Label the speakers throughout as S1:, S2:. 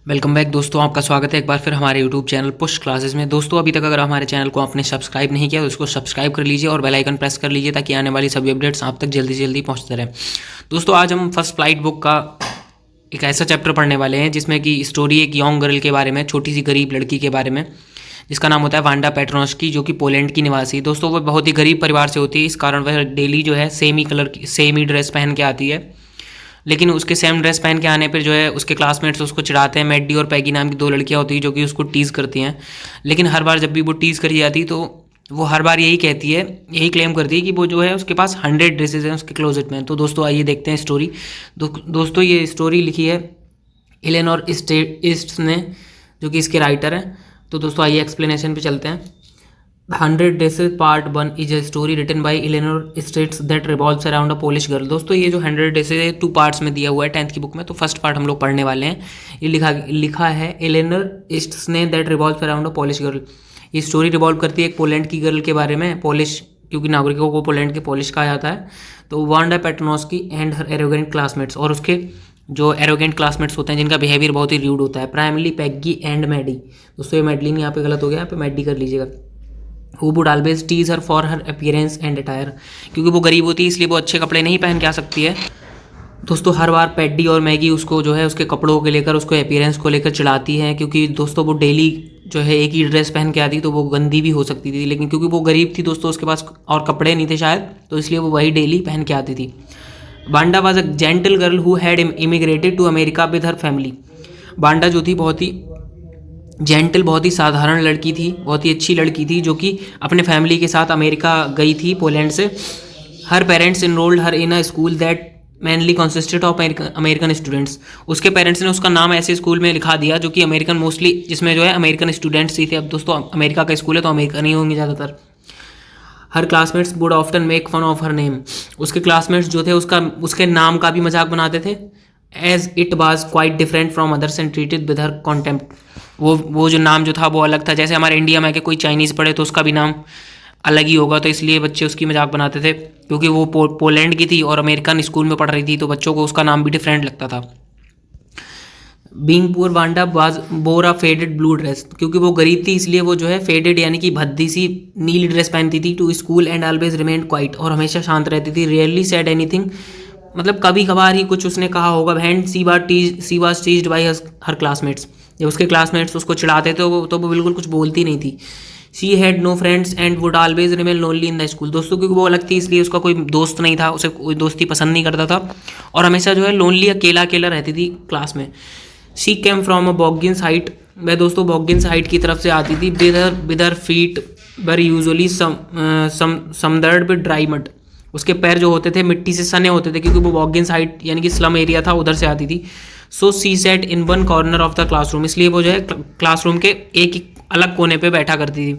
S1: Welcome back दोस्तों, आपका स्वागत है एक बार फिर हमारे यूट्यूब चैनल पुश क्लासेस में। दोस्तों अभी तक अगर हमारे चैनल को आपने सब्सक्राइब नहीं किया तो उसको सब्सक्राइब कर लीजिए और बेल आइकन प्रेस कर लीजिए ताकि आने वाली सभी अपडेट्स आप तक जल्दी से जल्दी पहुंचते रहें। दोस्तों आज हम फर्स्ट फ्लाइट बुक का एक ऐसा चैप्टर पढ़ने वाले हैं जिसमें कि स्टोरी एक यंग गर्ल के बारे में, छोटी सी गरीब लड़की के बारे में, जिसका नाम होता है वांडा पेट्रोनस्की, जो कि पोलैंड की निवासी। दोस्तों वो बहुत ही गरीब परिवार से होती है, इस कारण वह डेली जो है सेम ही ड्रेस पहन के आती है। लेकिन उसके सेम ड्रेस पहन के आने पर जो है उसके क्लासमेट्स उसको चिढ़ाते हैं। मैडी और पैगी नाम की दो लड़कियां होती हैं जो कि उसको टीज़ करती हैं। लेकिन हर बार जब भी वो टीज़ करी जाती तो वो हर बार यही क्लेम करती है कि वो जो है उसके पास 100 ड्रेसेस हैं उसके क्लोजेट में। तो दोस्तों आइए देखते हैं स्टोरी। दोस्तों ये स्टोरी लिखी है एलेनोर इस्ट्स ने, जो कि इसके राइटर हैं। तो दोस्तों आइए एक्सप्लेनेशन पे चलते हैं। 100 Dresses Part 1 is a story written by Eleanor Stritz that revolves around a Polish girl। दोस्तों ये जो 100 Dresses है 2 पार्ट्स में दिया हुआ है 10th की बुक में। तो फर्स्ट पार्ट हम लोग पढ़ने वाले हैं। ये लिखा है एलेनर इस्ट्स ने, that revolves around a Polish girl. ये स्टोरी रिवॉल्व करती है एक पोलैंड की गर्ल के बारे में, पोलिश, क्योंकि नागरिकों को पोलैंड के पोलिश कहा जाता है। तो Wanda Petronski and her arrogant classmates, और उसके जो एरोगेंट क्लासमेट्स होते हैं जिनका बिहेवियर बहुत ही र्यूड होता है, प्राइमरली पैगी एंड मैडी। दोस्तों ये मैडलिन यहाँ पे गलत हो गया, यहाँ पे मैडी कर लीजिएगा। Who would always tease her for her appearance and attire। क्योंकि वो गरीब होती है इसलिए वो अच्छे कपड़े नहीं पहन के आ सकती है। दोस्तों हर बार पैडी और मैगी उसको जो है उसके कपड़ों को लेकर, उसको अपीयरेंस को लेकर चिढ़ाती हैं, क्योंकि दोस्तों वो डेली जो है एक ही ड्रेस पहन के आती तो वो गंदी भी हो सकती थी। लेकिन क्योंकि वो गरीब थी दोस्तों, उसके पास और कपड़े नहीं थे शायद, तो इसलिए वो वही डेली पहन के आती थी। Wanda was a gentle girl who had emigrated to America with her family. Wanda जो थी बहुत ही जेंटल, बहुत ही साधारण लड़की थी, बहुत ही अच्छी लड़की थी, जो कि अपने फैमिली के साथ अमेरिका गई थी पोलैंड से। Her parents enrolled her in a school that mainly consisted of American students. उसके पेरेंट्स ने उसका नाम ऐसे स्कूल में लिखा दिया जो कि अमेरिकन, मोस्टली जिसमें जो है अमेरिकन स्टूडेंट्स ही थे। अब दोस्तों अमेरिका का स्कूल है तो अमेरिकन ही होंगे ज़्यादातर। Her classmates would often make fun of her name. उसके क्लासमेट्स जो थे उसके नाम का भी मजाक बनाते थे, as it was quite different from others and treated with her contempt. वो जो नाम जो था वो अलग था। जैसे हमारे इंडिया में कि कोई चाइनीज़ पढ़े तो उसका भी नाम अलग ही होगा, तो इसलिए बच्चे उसकी मजाक बनाते थे। क्योंकि वो पोलैंड की थी और अमेरिकन स्कूल में पढ़ रही थी तो बच्चों को उसका नाम भी डिफरेंट लगता था। Being poor Wanda was bore a faded blue dress. क्योंकि वो गरीब थी इसलिए वो जो है फेडेड यानी कि भद्दी सी नीली ड्रेस पहनती थी to school and always remain quiet, और हमेशा शांत रहती थी। रियरली सेड एनीथिंग, मतलब कभी कभार ही कुछ उसने कहा होगा। And she was teased bye her classmates. जब उसके क्लासमेट्स उसको चिढ़ाते थे तो वो बिल्कुल कुछ बोलती नहीं थी। She had no friends and would always remain lonely in the school. दोस्तों क्योंकि वो अलग थी इसलिए उसका कोई दोस्त नहीं था, उसे कोई दोस्ती पसंद नहीं करता था और हमेशा जो है लोनली अकेला अकेला रहती थी क्लास में। She came from a Boggins Height. वह दोस्तों बॉगिन्स हाइट की तरफ से आती थी। With her feet were usually smothered with dry mud. उसके पैर जो होते थे मिट्टी से सने होते थे, क्योंकि वो बॉगिन्स हाइट यानी कि स्लम एरिया था, उधर से आती थी। So she sat in one corner of the classroom. इसलिए वो जो है क्लासरूम के एक अलग कोने पे बैठा करती थी।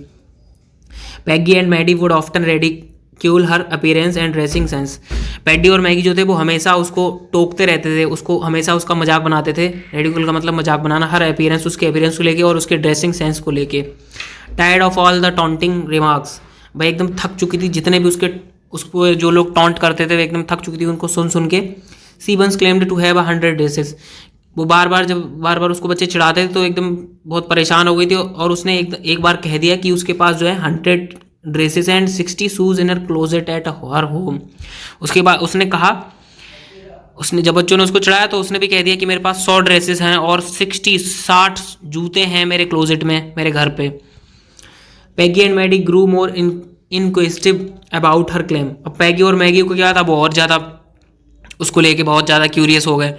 S1: Peggy and Maddie would often ridicule her appearance and dressing sense. Paddy और मैगी जो थे वो हमेशा उसको टोकते रहते थे, उसको हमेशा उसका मजाक बनाते थे। रेडिक्यूल का मतलब मजाक बनाना, हर अपीयरेंस, उसके अपीयरेंस को लेके और उसके ड्रेसिंग सेंस को लेके। Tired of all the taunting remarks. भाई एकदम थक चुकी थी, जितने भी उसको जो लोग टॉन्ट करते थे एकदम थक चुकी थी उनको सुन के। She once claimed to have 100 dresses. वो बार बार उसको बच्चे चिढ़ाते थे तो एकदम बहुत परेशान हो गई थी और उसने एक बार कह दिया कि उसके पास जो है 100 dresses and 60 shoes in her closet at her home. उसके बाद उसने जब बच्चों ने उसको चिढ़ाया तो उसने भी कह दिया कि मेरे पास 100 ड्रेसेस हैं और 60 जूते हैं मेरे क्लोजेट में, मेरे घर पे। Peggy and Maddie grew more inquisitive about her claim. अब पैगी और मैगी को क्या था, वो और ज़्यादा उसको लेके बहुत ज़्यादा क्यूरियस हो गए,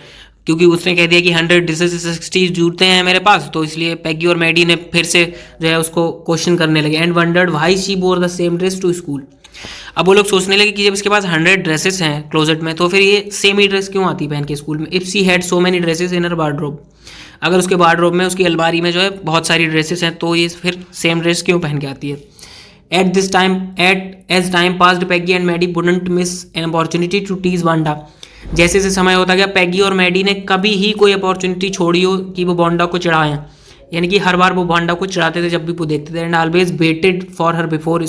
S1: क्योंकि उसने कह दिया कि 100 ड्रेसेस 60 जूते हैं मेरे पास। तो इसलिए पैगी और मैडी ने फिर से जो है उसको क्वेश्चन करने लगे। And wondered why she bore the same dress to school. अब वो लोग सोचने लगे कि जब इसके पास 100 ड्रेसेस हैं क्लोजेट में तो फिर ये सेम ही ड्रेस क्यों आती पहन के स्कूल में। If she had so many dresses in her wardrobe. अगर उसके वार्डरोब में, उसकी अलमारी में जो है बहुत सारी ड्रेसेस हैं तो ये फिर सेम ड्रेस क्यों पहन के आती है। As time passed, Peggy and Maddie wouldn't miss an opportunity to tease Wanda। जैसे जैसे समय होता गया पैगी और मैडी ने कभी ही कोई अपॉर्चुनिटी छोड़ी हो कि वो वांडा को चिढ़ाएं, यानी कि हर बार वो वांडा को चिढ़ाते थे जब भी वो देखते थे। And always waited for her before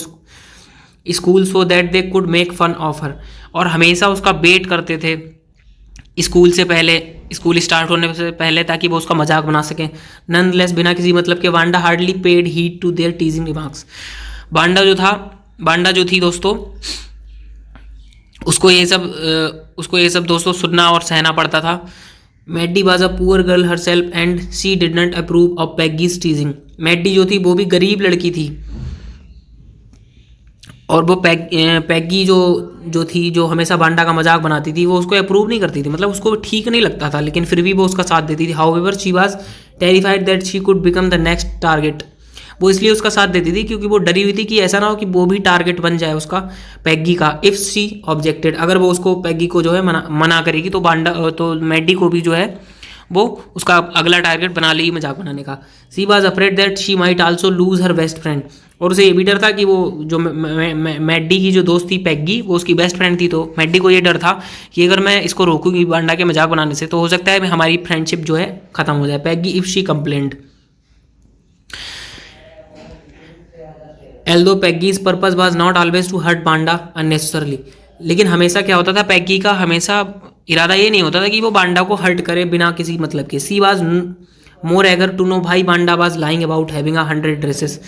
S1: school so that they could make fun of her. और हमेशा उसका वेट करते थे स्कूल से पहले, स्कूल स्टार्ट होने से पहले, ताकि वो उसका मजाक बना सकें। नॉनदलेस बिना किसी मतलब के Wanda hardly paid heed to their teasing remarks. Wanda जो थी दोस्तों, उसको ये सब दोस्तों सुनना और सहना पड़ता था। Maddie was a poor girl herself and she did not approve of Peggy's teasing. Maddie जो थी वो भी गरीब लड़की थी, और वो पैगी जो थी, जो हमेशा वांडा का मजाक बनाती थी, वो उसको अप्रूव नहीं करती थी, मतलब उसको ठीक नहीं लगता था, लेकिन फिर भी वो उसका साथ देती थी। However she was terrified that she could become the next target. वो इसलिए उसका साथ देती थी क्योंकि वो डरी हुई थी कि ऐसा ना हो कि वो भी टारगेट बन जाए उसका, पैगी का। इफ शी ऑब्जेक्टेड, अगर वो उसको पैगी को जो है मना करेगी तो मैडी को भी जो है वो उसका अगला टारगेट बना लेगी मजाक बनाने का। She was afraid that she might also lose her best friend, और उसे ये भी डर था कि वो जो मैडी की जो दोस्त थी पैगी, वो उसकी बेस्ट फ्रेंड थी, तो मैडी को ये डर था कि अगर मैं इसको रोकूंगी वांडा के मजाक बनाने से तो हो सकता है हमारी फ्रेंडशिप जो है खत्म हो जाए। Peggy if she complaint. Although Peggy's purpose was not always to hurt Wanda unnecessarily, लेकिन हमेशा क्या होता था, पैगी का हमेशा इरादा ये नहीं होता था कि वो वांडा को हर्ट करे बिना किसी मतलब के। She was more eager to know भाई Wanda was lying about having 100 dresses,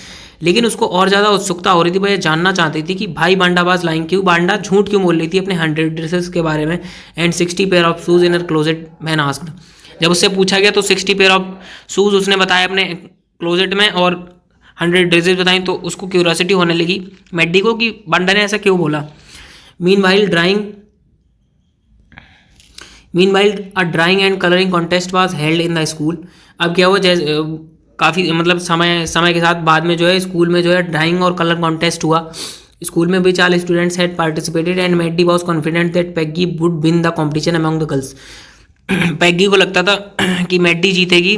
S1: लेकिन उसको और ज़्यादा उत्सुकता हो रही थी, वो ये जानना चाहती थी कि भाई वांडा वाज लाइंग क्यों, वांडा झूठ क्यों बोल रही थी अपने 100 ड्रेसेस के बारे में। And 60 pair of shoes in her closet man asked. जब उससे पूछा गया तो 60 पेयर ऑफ शूज उसने बताया अपने क्लोजेट में, और 100 ड्रेसेस बताई, तो उसको क्यूरियोसिटी होने लगी मैडी को कि वांडा ने ऐसा क्यों बोला। Meanwhile a drawing and colouring contest was held in the school. अब क्या हुआ, जैसे काफ़ी मतलब समय के साथ बाद में जो है स्कूल में जो है ड्राइंग और कलर कॉन्टेस्ट हुआ। स्कूल में भी 40 students had participated and Maddy was confident that Peggy would win the competition among the girls. Peggy को लगता था कि मैडी जीतेगी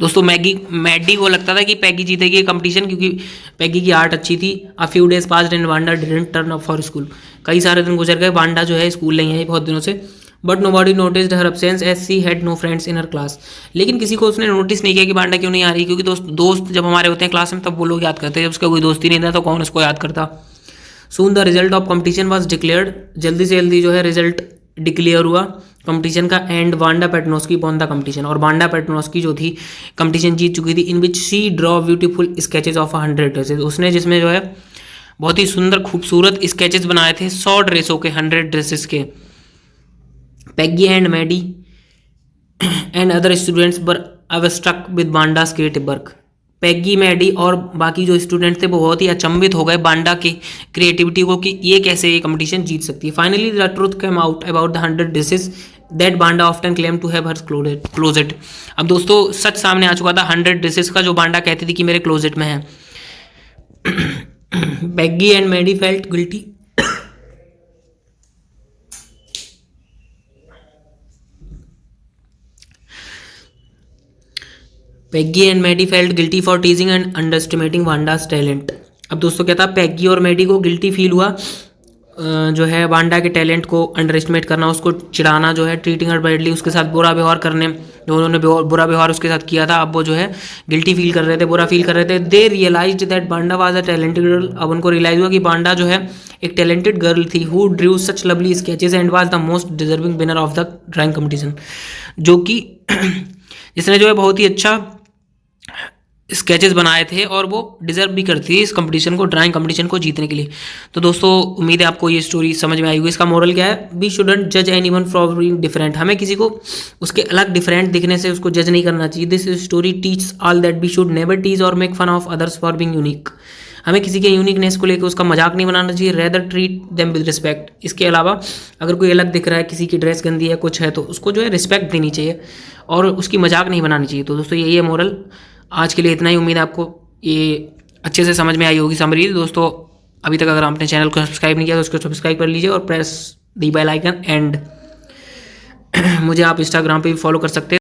S1: दोस्तों। मैडी को लगता था कि पैगी जीतेगी ये कंपटीशन, क्योंकि पैगी की आर्ट अच्छी थी। A few days passed and Wanda didn't turn up for school. कई सारे दिन गुजर गए, वांडा जो है स्कूल नहीं आई बहुत दिनों से। But nobody noticed her absence as she had no friends in her class. लेकिन किसी को उसने नोटिस नहीं किया कि वांडा क्यों नहीं आ रही, क्योंकि दोस्त जब हमारे होते हैं क्लास में तब वो लोग याद करते हैं, जब उसका कोई दोस्त ही नहीं था तो कौन उसको याद करता। Soon the result of competition was declared. जल्दी से जल्दी जो है रिजल्ट डिक्लेयर हुआ कंपटीशन का। And Wanda Petronski won the competition, और वांडा पेटनोस्की जो थी कंपटीशन जीत चुकी थी। In which she draw beautiful sketches of 100 dresses. उसने जिसमें जो है बहुत ही सुंदर खूबसूरत स्केचेस बनाए थे 100 ड्रेसों के, 100 ड्रेसेस के। Peggy and Maddy and other students were awestruck with Wanda's creative work. Peggy, Maddy और बाकी जो स्टूडेंट थे वो बहुत ही अचंभित हो गए वांडा की क्रिएटिविटी को, कि ये कैसे ये कंपटीशन जीत सकती है। Finally the truth came out about the 100 dresses that Wanda often claim to have her closet. अब दोस्तों सच सामने आ चुका था 100 ड्रेसेस का, जो वांडा कहती थी कि मेरे क्लोजेट में है। Peggy and Maddy felt guilty. Peggy and Maddy felt guilty for teasing and underestimating Wanda's talent. अब दोस्तों क्या था, पैगी और मैडी को गिल्टी फील हुआ जो है वांडा के टैलेंट को अंडर एस्टिमेट करना, उसको चिढ़ाना जो है, ट्रीटिंग हर बैडली, उसके साथ बुरा व्यवहार करने, जो उन्होंने बुरा व्यवहार उसके साथ किया था, अब वो जो है गिल्टी फील कर रहे थे, बुरा फील कर रहे थे। They realised that Wanda was a talented girl. अब उनको रियलाइज हुआ कि वांडा जो है एक टैलेंटेड गर्ल थी, who drew such lovely sketches and was the most deserving winner of the drawing competition. जो कि जिसने जो है बहुत ही अच्छा स्केचेस बनाए थे और वो डिजर्व भी करती है इस कंपटीशन को, ड्राइंग कंपटीशन को जीतने के लिए। तो दोस्तों उम्मीद है आपको ये स्टोरी समझ में आई होगी। इसका मोरल क्या है, वी शुडंट जज एनीवन फॉर बीइंग डिफरेंट। हमें किसी को उसके अलग डिफरेंट दिखने से उसको जज नहीं करना चाहिए। This story teach all that we should never tease or make fun of others for being unique. हमें किसी के यूनिकनेस को लेकर उसका मजाक नहीं बनाना चाहिए, rather treat them with respect. इसके अलावा अगर कोई अलग दिख रहा है, किसी की ड्रेस गंदी है, कुछ है, तो उसको जो है रिस्पेक्ट देनी चाहिए और उसकी मजाक नहीं बनानी चाहिए। तो दोस्तों यही है मोरल। आज के लिए इतना ही। उम्मीद है आपको ये अच्छे से समझ में आई होगी समरी। दोस्तों अभी तक अगर आपने चैनल को सब्सक्राइब नहीं किया तो उसको सब्सक्राइब कर लीजिए और press the bell icon. And मुझे आप इंस्टाग्राम पे भी फॉलो कर सकते हैं।